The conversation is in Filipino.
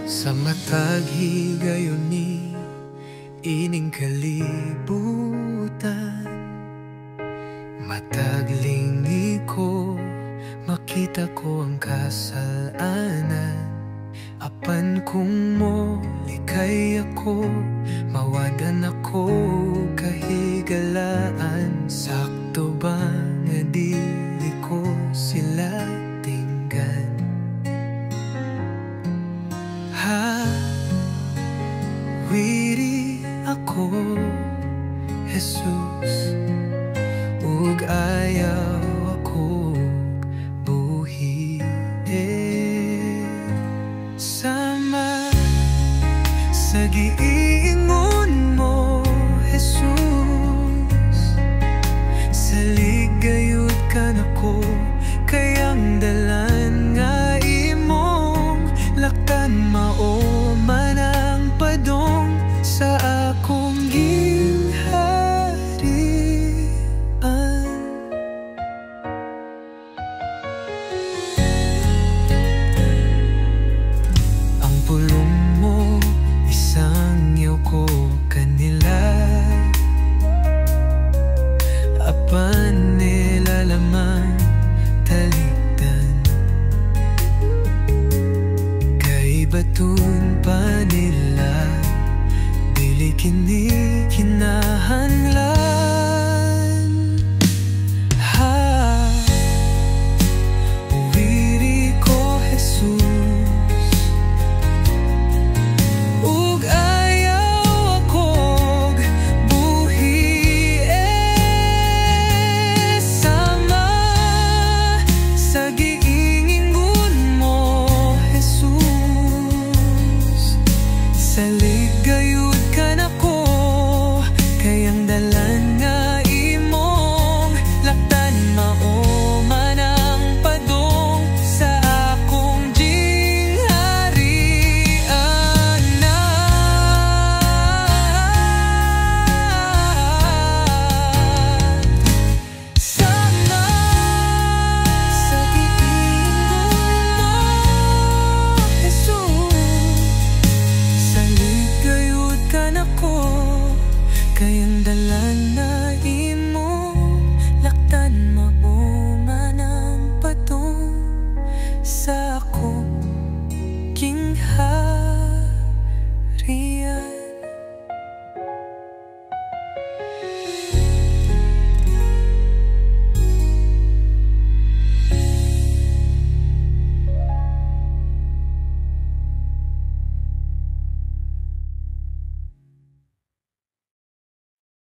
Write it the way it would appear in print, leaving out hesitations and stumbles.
Sa matag higayon ni ining kalibutan, matag lingi ko, makita ko ang kasalanan. Apan kung mo likay ako, mawadan ako kahigalaan. Sakto ba nga dili ko sila tinggan? Wiri ako, Jesus, ug ayaw ako buhi. Sama sa giingon mo, Jesus, salig gayud ka nako, kayang dala